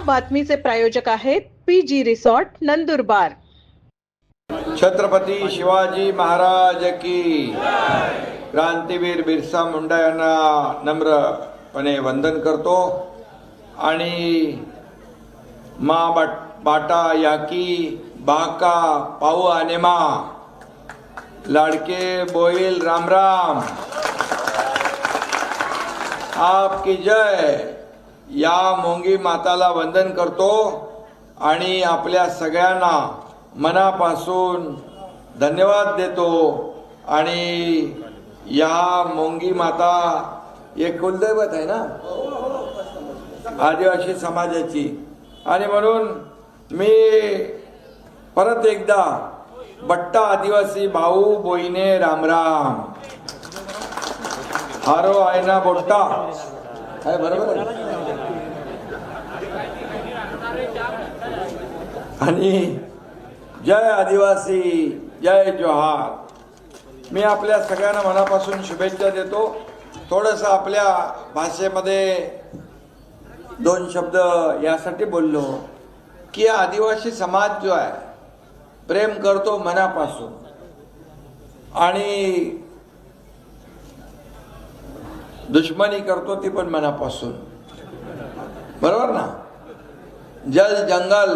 बातमीचे प्रायोजक आहेत PG resort Nandurbar. Chhatrapati Shivaji Maharaj की क्रांतीवीर बिरसा मुंडा यांना नम्रपणे वंदन करतो आणि मा बाटा याकी बाका पाऊ आनेमा लाडके बोईल राम राम आपकी जय या मोंगी माताला वंदन करतो आणि आपल्या सगळ्यांना मनापासून धन्यवाद देतो। आणि या मोंगी माता एक कुलदैवत आहे ना आदिवासी समाजाची, आणि म्हणून मी परत एकदा बट्टा आदिवासी भाऊ बोईने रामराम हारो आयना बोट्टा आहे, बरोबर आहे। आणि जय आदिवासी जय जोहार। मी आपल्या सगळ्यांना मनापासून शुभेच्छा देतो। थोडंसं आपल्या भाषेमध्ये दोन शब्द यासाठी बोललो की आदिवासी समाज जो आहे प्रेम करतो मनापासून आणि दुश्मनी करतो ती पण मनापासून, बरोबर ना। जल जंगल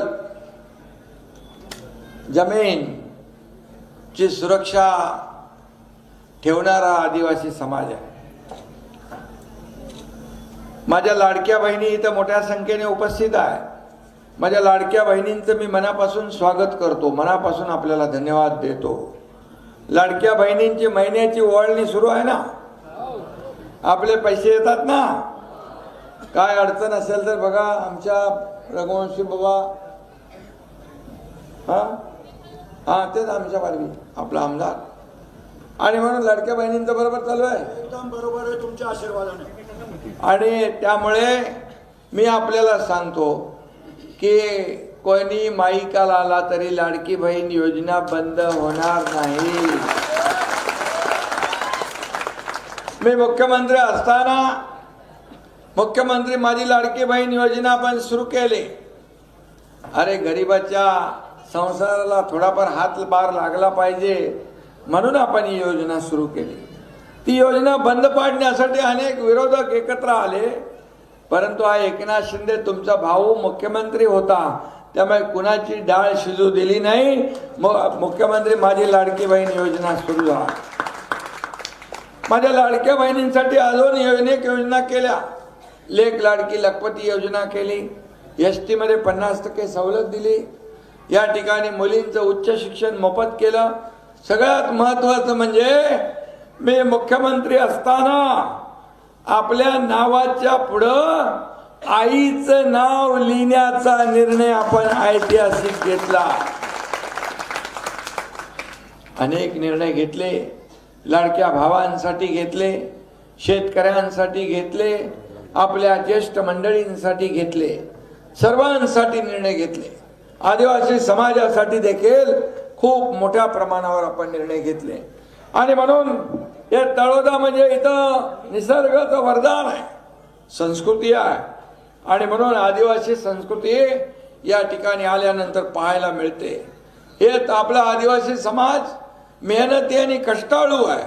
जमीन ची सुरक्षा ठेवणारा आदिवासी समाज आहे। माझ्या लाडक्या बहिणी इथं मोठ्या संख्येने उपस्थित आहे। माझ्या लाडक्या बहिणींचं मी मनापासून स्वागत करतो, मनापासून आपल्याला धन्यवाद देतो। लाडक्या बहिणींची महिन्याची ओवाळणी सुरू आहे ना, आपले पैसे येतात ना, काय अडचण असेल तर बघा आमच्या रघुवंशी बाबा, हा तेच आमच्या बारवी आपला आमदार, आणि म्हणून लाडक्या बहिणींचं बरोबर चालू आहे, एकदम बरोबर आहे तुमच्या आशीर्वादाने। आणि त्यामुळे मी आपल्याला सांगतो की कोणी माईकाला आला तरी लाडकी बहीण योजना बंद होणार नाही। मी मुख्यमंत्री असताना मुख्यमंत्री माझी लाडकी बहीण योजना पण सुरू केली। अरे गरीबाच्या संसाराला थोडाफार हातभार लागला पाहिजे म्हणून आपण ही योजना सुरू केली। ती योजना बंद पाडण्यासाठी अनेक विरोधक एकत्र आले, परंतु हा एकनाथ शिंदे तुमचा भाऊ मुख्यमंत्री होता, त्यामुळे कुणाची डाळ शिजू दिली नाही। मुख्यमंत्री माझी लाडकी बहीण योजना सुरू झाली। माझ्या लाडक्या बहिणींसाठी अजून अनेक योजना केल्या। लेक लाडकी लखपती योजना केली, ST मध्ये 50% सवलत दिली, या ठिकाणी मुलींचं उच्च शिक्षण मोफत केलं। सगळ्यात महत्वाचं म्हणजे मी मुख्यमंत्री असताना आपल्या नावाच्या पुढं आईचं नाव लिहिण्याचा निर्णय आपण ऐतिहासिक घेतला। अनेक निर्णय घेतले, लाडक्या भावांसाठी घेतले, शेतकऱ्यांसाठी घेतले, आपल्या ज्येष्ठ मंडळींसाठी घेतले, सर्वांसाठी निर्णय घेतले। आदिवासी समाजासाठी देखील खूप मोठ्या प्रमाणावर आपण निर्णय घेतले। आणि म्हणून हे तळोदा म्हणजे इथं निसर्गाचं वरदान आहे, संस्कृती आहे, आणि म्हणून आदिवासी संस्कृती या ठिकाणी आल्यानंतर पाहायला मिळते। हे आपला आदिवासी समाज मेहनती आणि कष्टाळू आहे,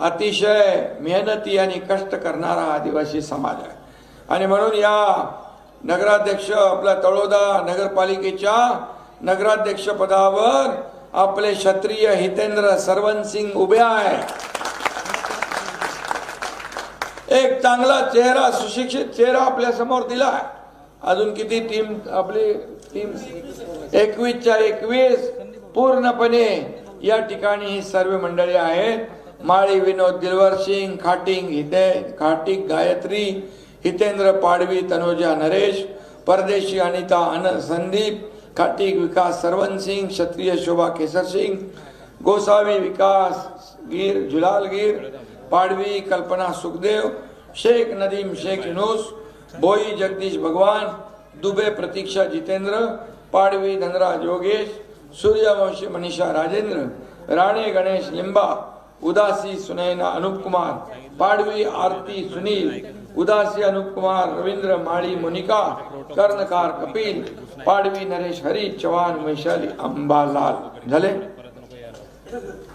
अतिशय मेहनती आणि कष्ट करणारा आदिवासी समाज आहे। आणि म्हणून या नगराध्यक्ष आपल्या तळोदा नगरपालिकेच्या नगराध्यक्ष पदावर आपले क्षत्रिय हितेंद्र सरवनसिंग उभे आहे। एक चांगला चेहरा, सुशिक्षित चेहरा आपल्या समोर दिला आहे। अजून किती टीम आपली टीम 21च्या 21 पूर्णपणे या ठिकाणी ही सर्व मंडळी आहेत। माळी विनोद दिलवर सिंग, खाटिक गायत्री, हितेंद्र पाडवी, तनुजा नरेश, परदेशी अनिता संदीप, खाटिक विकास सरवन सिंग, क्षत्रिय शोभा केसर सिंग, गोसावी विकास गिर जुलाल गिर, पाडवी कल्पना सुखदेव, शेख नदीम शेख यूनुस, बोई जगदीश भगवान, दुबे प्रतीक्षा जितेंद्र, पाडवी धनराज योगेश, सूर्यवंशी मनीषा राजेंद्र, राणे गणेश लिंबा, उदासी सुनैना अनूप कुमार, पाडवी आरती सुनील, उदासी अनुप कुमार, रवींद्र माळी, मोनिका, कर्णकार कपिल, पाडवी नरेश, हरी चव्हाण, वैशाली, अंबालाल झाले.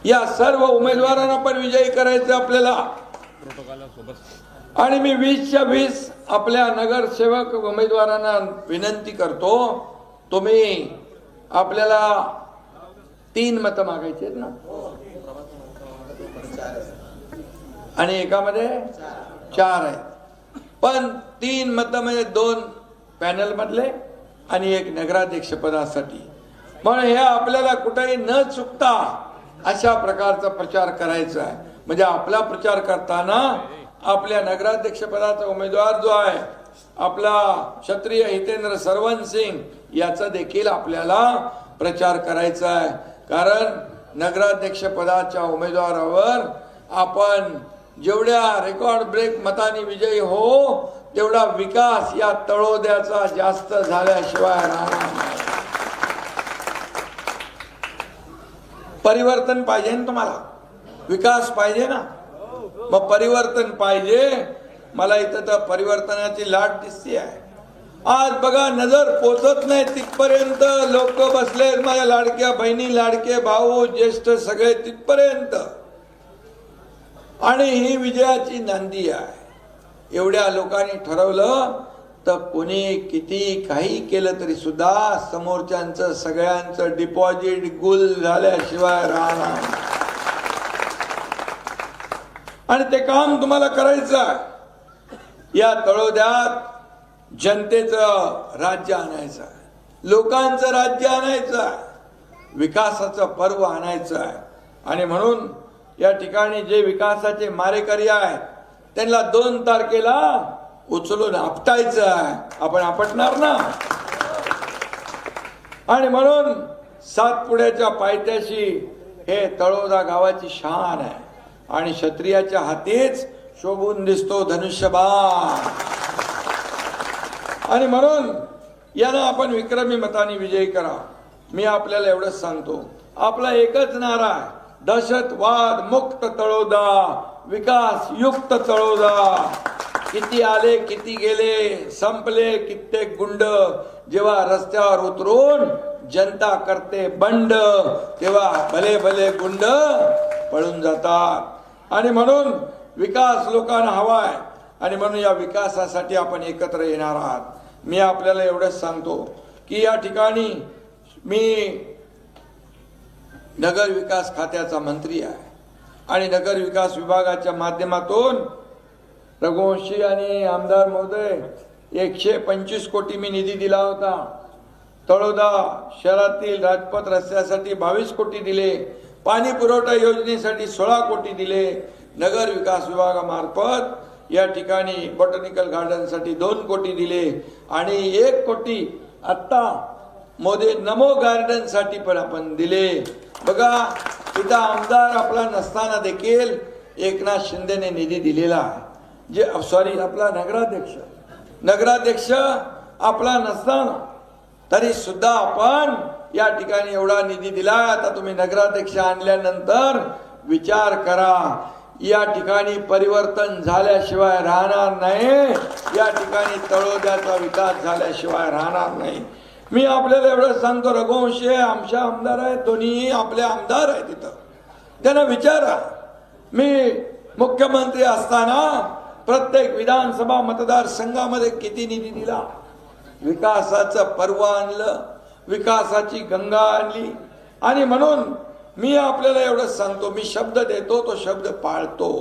या सर्व उमेदवारांना पण विजयी करायचं आपल्याला. आणि मी 20च्या 20 आपल्या नगरसेवक उमेदवारांना विनंती करतो, तुम्ही आपल्याला 3 मतं मागायची आहेत ना, आणि एकामध्ये 4 आहेत. पण 3 मतं म्हणजे 2 पॅनल मधले आणि 1 नगराध्यक्ष पदासाठी. म्हणून हे आपल्याला कुठेही न चुकता अशा प्रकारचा प्रचार करायचा आहे. म्हणजे आपला प्रचार करताना आपल्या नगराध्यक्ष पदाचा उमेदवार जो आहे आपला क्षत्रिय हितेंद्र सरवण सिंग याचा देखील आपल्याला प्रचार करायचा आहे. कारण नगराध्यक्ष पदाच्या उमेदवारावर आपण जेवढ्या रेकॉर्ड ब्रेक मतांनी विजयी हो, तेवढा विकास या तळोद्याचा जास्त झाल्याशिवाय राहणार नाही. परिवर्तन पाहिजे ना तुम्हाला, विकास पाहिजे ना, मग परिवर्तन पाहिजे. मला इथं तर परिवर्तनाची लाट दिसते आहे. आज बघा, नजर पोचत नाही तिथपर्यंत लोक बसले, माझ्या लाडक्या बहिणी, लाडके भाऊ, ज्येष्ठ सगळे तिथपर्यंत. आणि ही विजयाची नांदी आहे. एवढ्या लोकांनी ठरवलं तर कोणी किती काही केलं तरी सुद्धा समोरच्यांचं सगळ्यांचं डिपॉझिट गुल झाल्याशिवाय राहणार. आणि ते काम तुम्हाला करायचं आहे. या तळोद्यात जनतेचं राज्य आणायचं आहे, लोकांचं राज्य आणायचं आहे, विकासाचं पर्व आणायचं आहे. आणि म्हणून या ठिकाणी जे विकासाचे मारेकरी आहेत त्यांना 2 तारखेला उचलून आपटायचं आहे. आपण आपटणार ना. आणि म्हणून सातपुड्याच्या पायथ्याशी हे तळोदा गावाची शान आहे. आणि क्षत्रियाच्या हातीच शोभून दिसतो धनुष्यबाण. आणि म्हणून यांना आपण विक्रमी मताने विजयी करा. मी आपल्याला एवढंच सांगतो, आपला एकच नारा आहे, दहशतवाद मुक्त तळोदा, विकास युक्त तळोदा. किती आले किती गेले, संपले कित्येक गुंड. जेव्हा रस्त्यावर उतरून जनता करते बंड, तेव्हा भले भले गुंड पळून जातात. आणि म्हणून विकास लोकांना हवाय. आणि म्हणून या विकासासाठी आपण एकत्र येणार आहात. मी आपल्याला एवढंच सांगतो की या ठिकाणी मी नगर विकास खात्याचा मंत्री आहे. आणि नगर विकास विभागाच्या माध्यमातून रघुवंशी आणि आमदार महोदय 125 कोटी मी निधी दिला होता. तळोदा शहरातील राजपथ रस्त्यासाठी 22 कोटी दिले, पाणी पुरवठा योजनेसाठी 16 कोटी दिले. नगर विकास विभागामार्फत या ठिकाणी बॉटनिकल गार्डनसाठी 2 कोटी दिले. आणि 1 कोटी आत्ता मोदी नमो गार्डन साठी पण आपण दिले. बघा, इथं आमदार आपला नसताना देखील एकनाथ शिंदेने निधी दिलेला आहे. जे सॉरी आपला नगराध्यक्ष आपला नसताना तरी सुद्धा आपण या ठिकाणी एवढा निधी दिला. आता तुम्ही नगराध्यक्ष आणल्यानंतर विचार करा, या ठिकाणी परिवर्तन झाल्याशिवाय राहणार नाही. या ठिकाणी तळोद्याचा विकास झाल्याशिवाय राहणार नाही. मी आपल्याला एवढं सांगतो, रघुवंशी आमच्या आमदार आहेत, दोन्ही आपले आमदार आहेत. तिथं त्यांना विचारा, मी मुख्यमंत्री असताना प्रत्येक विधानसभा मतदारसंघामध्ये किती निधी दिला, विकासाचं पर्व आणलं, विकासाची गंगा आणली. आणि म्हणून मी आपल्याला एवढंच सांगतो, मी शब्द देतो तो शब्द पाळतो.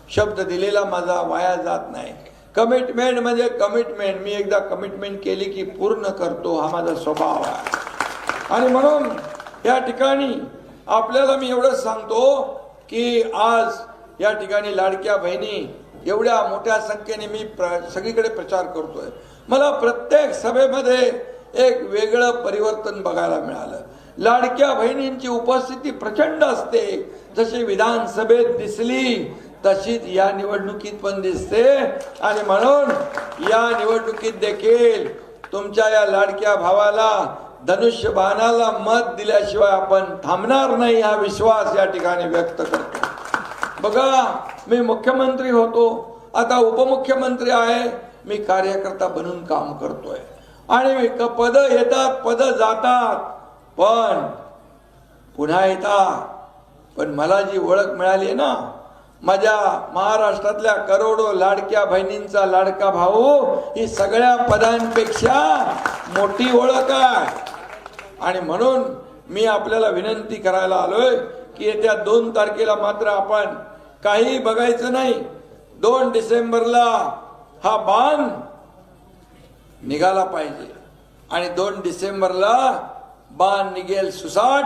शब्द दिलेला माझा वाया जात नाही. कमिटमेंट म्हणजे कमिटमेंट. मी एकदा कमिटमेंट केली की पूर्ण करतो, हा माझा स्वभाव आहे. आणि म्हणून या ठिकाणी आपल्याला मी एवढंच सांगतो की आज या ठिकाणी लाडक्या बहिणी एवढ्या मोठ्या संख्येने मी सगळीकडे प्रचार करतोय. मला प्रत्येक सभेमध्ये एक वेगळं परिवर्तन बघायला मिळालं. लाडक्या बहिणींची उपस्थिती प्रचंड असते. जशी विधानसभेत दिसली तशीच या निवडणुकीत पण दिसते. आणि म्हणून या निवडणुकीत देखील तुमच्या या लाडक्या भावाला, धनुष्यबाणाला मत दिल्याशिवाय आपण थांबणार नाही, हा विश्वास या ठिकाणी व्यक्त करतो. बघा, मी मुख्यमंत्री होतो, आता उपमुख्यमंत्री आहे, मी कार्यकर्ता बनून काम करतोय आणि पद येतात पद जातात पण पुन्हा येतात. पण मला जी ओळख मिळाली ना, माझ्या महाराष्ट्रातल्या करोडो लाडक्या बहिणींचा लाडका भाऊ ही सगळ्या पदांपेक्षा मोठी ओळख आहे. आणि म्हणून मी आपल्याला विनंती करायला आलोय की येत्या 2 तारखेला मात्र आपण काही बघायचं नाही. 2 डिसेंबरला हा बाण निघाला पाहिजे आणि 2 डिसेंबरला बाण निघेल सुसाट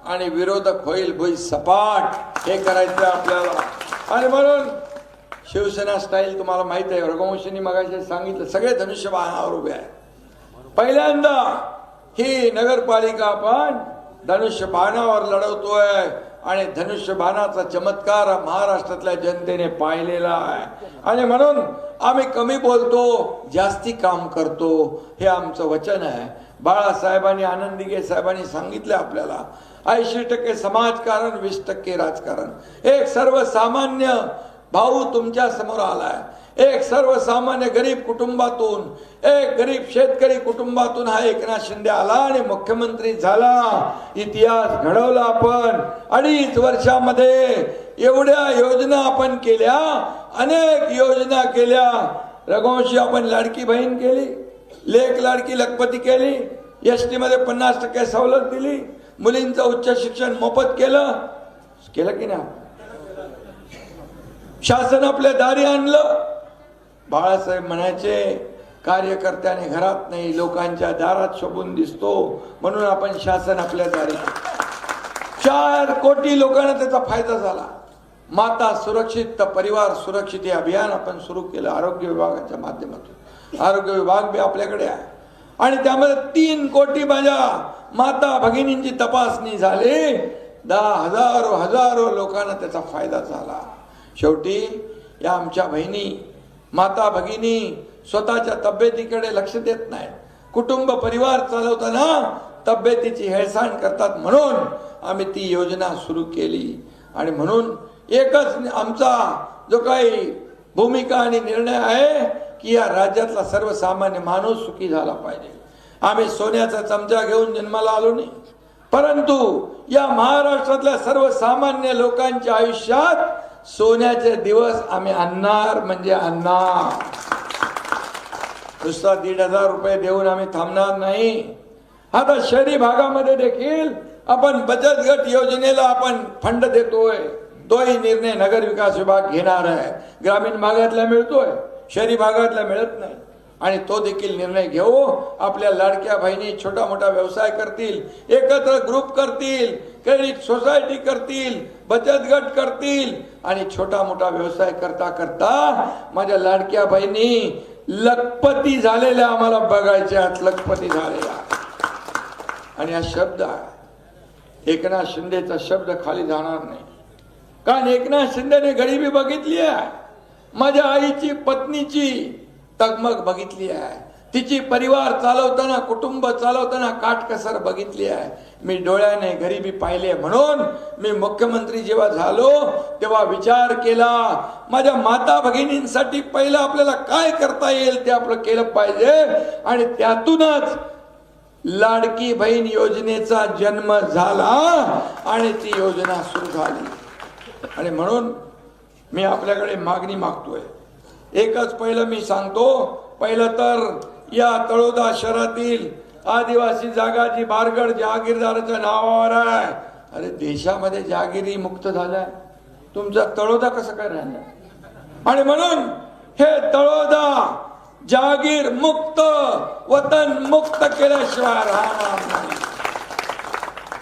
आणि विरोधक होईल भुई सपाट. हे करायचं आपल्याला. आणि म्हणून शिवसेना स्टाईल तुम्हाला माहित आहे, रघुवंशींनी मगाशी सांगितलं, सगळे धनुष्यबाणावर उभे आहे. पहिल्यांदा ही नगरपालिका आपण धनुष्यबाणावर लढवतोय आणि धनुष्यबाणाचा चमत्कार महाराष्ट्रातल्या जनतेने पाहिलेला आहे. आणि म्हणून आम्ही कमी बोलतो, जास्ती काम करतो, हे आमचं वचन आहे. बाळासाहेबांनी, आनंदीगे साहेबांनी सांगितलं आपल्याला, 80% समाजकारण, 20% राजकारण. एक सर्वसामान्य भाऊ तुमच्या समोर आलाय, एक सर्वसामान्य गरीब कुटुंबातून, एक गरीब शेतकरी कुटुंबातून हा एकनाथ शिंदे आला आणि मुख्यमंत्री झाला. इतिहास घडवला आपण. 2.5 वर्षामध्ये एवढ्या योजना आपण केल्या, अनेक योजना केल्या. रघुवंशी आपण लाडकी बहीण केली, लेक लाडकी लखपती केली, एसटी मध्ये 50% सवलत दिली, मुलींचं उच्च शिक्षण मोफत केलं की नाही? शासन आपल्या दारी आणलं. बाळासाहेब म्हणायचे, कार्यकर्त्याने घरात नाही लोकांच्या दारात शोभून दिसतो, म्हणून आपण शासन आपल्या दारी. 4 कोटी लोकांना त्याचा फायदा झाला. माता सुरक्षित तर परिवार सुरक्षित हे अभियान आपण सुरू केलं आरोग्य विभागाच्या माध्यमातून. आरोग्य विभाग बी आपल्याकडे आहे आणि त्यामध्ये 3 कोटी माझ्या माता भगिनींची तपासणी झाली. 10 हजारो लोकांना त्याचा फायदा झाला. शेवटी या आमच्या बहिणी, माता भगिनी स्वतःच्या तब्येतीकडे लक्ष देत नाहीत. कुटुंब परिवार चालवताना तब्येतीची हेळसांड करतात, म्हणून आम्ही ती योजना सुरू केली. आणि म्हणून एकच आमचा जो काही भूमिका आणि निर्णय आहे की या राज्यातला सर्वसामान्य माणूस सुखी झाला पाहिजे. आम्ही सोन्याचा चमचा घेऊन जन्माला आलो नाही, परंतु या महाराष्ट्रातल्या सर्वसामान्य लोकांच्या आयुष्यात सोन्याचे दिवस आम्ही आणणार म्हणजे आणणार. नुसता 1,500 रुपये देऊन आम्ही थांबणार नाही. आता शहरी भागामध्ये देखील आपण बचत गट योजनेला आपण फंड देतोय. तोही निर्णय नगर विकास विभाग घेणार आहे. ग्रामीण भागातला मिळतोय, शहरी भागातला मिळत नाही. आणि तो देखील निर्णय घेऊ. आपल्या लाडक्या बहिणी छोटा मोठा व्यवसाय करतील, एकत्र ग्रुप करतील, क्रेडिट सोसायटी करतील, बचत गट करतील आणि छोटा मोठा व्यवसाय करता करता माझ्या लाडक्या बहिणी लखपती झालेल्या आम्हाला बघायच्या, लखपती झालेल्या. आणि हा शब्द आहे, एकनाथ शिंदेचा शब्द खाली जाणार नाही. कारण एकनाथ शिंदेने गरिबी बघितली आहे, माझ्या आईची पत्नीची तगमग बघितली आहे, तिची परिवार चालवताना, कुटुंब चालवताना काटकसर बघितली आहे. मी डोळ्याने गरिबी पाहिली, म्हणून मी मुख्यमंत्री जेव्हा झालो तेव्हा विचार केला, माझ्या माता भगिनींसाठी पहिलं आपल्याला काय करता येईल ते आपलं केलं पाहिजे. आणि त्यातूनच लाडकी बहीण योजनेचा जन्म झाला आणि ती योजना सुरू झाली. आणि म्हणून मी आपल्याकडे मागणी मागतोय. एकच पहिलं मी सांगतो, पहिलं तर या तळोदा शहरातील आदिवासी जागा जी बारगड जहागीरदाराच्या नावावर आहे, अरे देशामध्ये जहागिरी मुक्त झालाय, तुमचा तळोदा कसं काय राहिला? आणि म्हणून हे तळोदा जहागीर मुक्त, वतन मुक्त केल्याशिवाय राहणार नाही.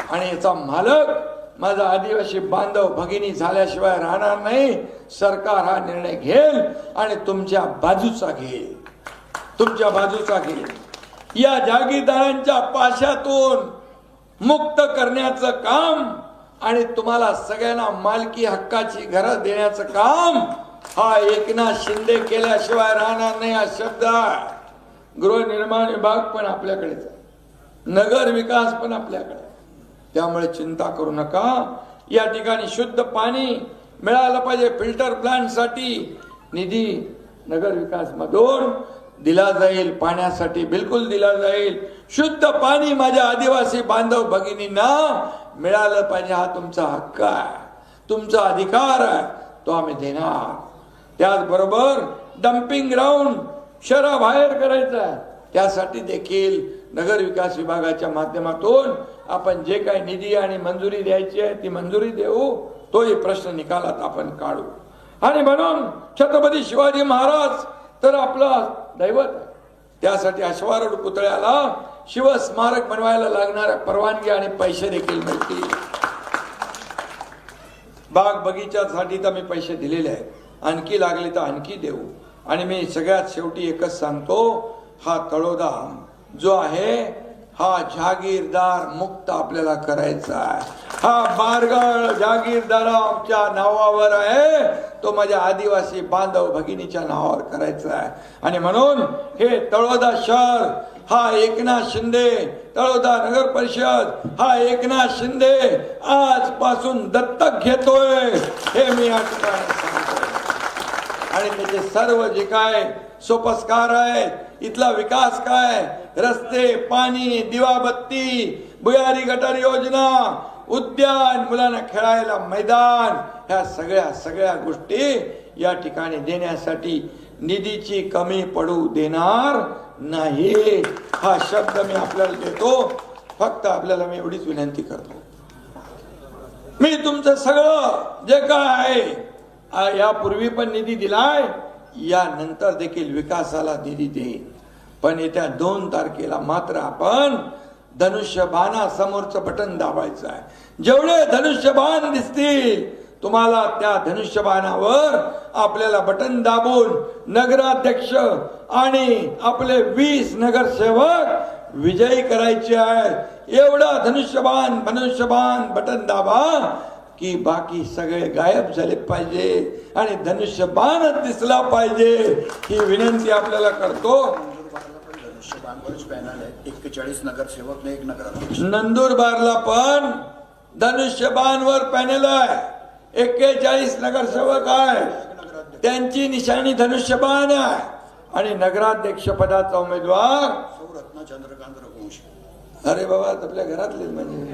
आणि याचा मालक माझा आदिवासी बांधव भगिनी झाल्याशिवाय राहणार नाही. सरकार हा निर्णय घेईल आणि तुमच्या बाजूचा घेईल, तुमच्या बाजूचा घेईल. या जागीरदारांच्या पाशातून मुक्त करण्याचं काम आणि तुम्हाला सगळ्यांना मालकी हक्काची घरं देण्याचं काम हा एकनाथ शिंदे केल्याशिवाय राहणार नाही. हा शब्द गृहनिर्माण विभाग पण आपल्याकडेच आहे, नगर विकास पण आपल्याकडे. त्यामुळे चिंता करू नका. या ठिकाणी शुद्ध पाणी मिळालं पाहिजे, फिल्टर प्लांट साठी निधी नगर विकास मधून दिला जाईल, पाण्यासाठी बिलकुल दिला जाईल. शुद्ध पाणी माझ्या आदिवासी बांधव भगिनींना मिळालं पाहिजे. हा तुमचा हक्क आहे, तुमचा अधिकार आहे, तो आम्ही देणार. त्याचबरोबर डम्पिंग ग्राउंड शहराबाहेर करायचा आहे, त्यासाठी देखील नगर विकास विभागाच्या माध्यमातून आपण जे काही निधी आणि मंजुरी द्यायची आहे ती मंजुरी देऊ. तोही प्रश्न निकालात आपण काढू. आणि म्हणून छत्रपती शिवाजी महाराज तर आपलं दैवत आहे, त्यासाठी अश्वारूढ पुतळ्याला शिवस्मारक बनवायला लागणाऱ्या परवानगी आणि पैसे देखील मिळतील. बाग बगीच्यासाठी तर मी पैसे दिलेले आहेत, आणखी लागले तर आणखी देऊ. आणि मी सगळ्यात शेवटी एकच सांगतो, हा तळोदा जो आहे हा जहागीरदार मुक्त आपल्याला करायचा आहे. हा बारगळ जहागीरदाराच्या नावावर आहे, तो माझ्या आदिवासी बांधव भगिनीच्या नावावर करायचा आहे. आणि म्हणून हे तळोदा शहर हा एकनाथ शिंदे, तळोदा नगर परिषद हा एकनाथ शिंदे आजपासून दत्तक घेतोय, हे मी या ठिकाणी सांगतो. आणि त्याचे सर्व जे काय सोपस्कार आहेत, इथला विकास काय, रस्ते, पाणी, दिवाबत्ती, भुयारी गटार योजना, उद्यान, मुलांना खेळायला मैदान, ह्या सगळ्या गोष्टी या ठिकाणी देण्यासाठी निधीची कमी पडू देणार नाही. हा शब्द मी आपल्याला देतो. फक्त आपल्याला मी एवढीच विनंती करतो, मी तुमचं सगळं जे काय आहे यापूर्वी पण निधी दिलाय, यानंतर देखील विकासाला निधी देईन. पण येत्या 2 तारखेला मात्र आपण धनुष्यबाणा समोरचं बटन दाबायचं आहे. जेवढे धनुष्यबाण दिसतील तुम्हाला, त्या धनुष्यबाणावर आपल्याला बटन दाबून नगराध्यक्ष आणि आपले 20 नगरसेवक विजयी करायचे आहेत. एवढा धनुष्यबाण बटन दाबा की बाकी सगळे गायब झाले पाहिजे आणि धनुष्यबाणच दिसला पाहिजे, ही विनंती आपल्याला करतो. धनुष्यबाणवरच पॅनल आहे, 41 नगरसेवक ने 1 नगराध्यक्ष. नंदुरबारला पण धनुष्यबाणवर पॅनल आहे, 41 नगरसेवक आहे, त्यांची निशाणी धनुष्यबाण आहे. आणि नगराध्यक्ष पदाचा उमेदवार सौरत्न चंद्रकांत रघुवंशी. अरे बाबा, आपल्या घरातले म्हणजे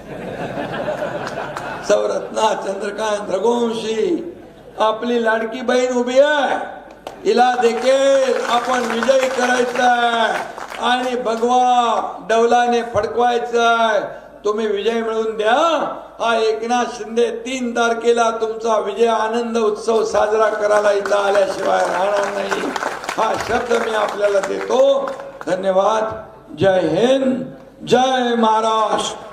सौरत्ना चंद्रकांत रघुवंशी, आपली लाडकी बहीण उभी आहे, हिला देखील आपण विजयी करायचा आहे आणि भगवा डौलाने फडकवायचा आहे. तुम्ही विजय मिळवून द्या. हा एकनाथ शिंदे 3 तारखेला तुमचा विजय आनंद उत्सव साजरा करायला इथं आल्याशिवाय राहणार नाही. हा शब्द मी आपल्याला देतो. धन्यवाद. जय हिंद, जय महाराष्ट्र.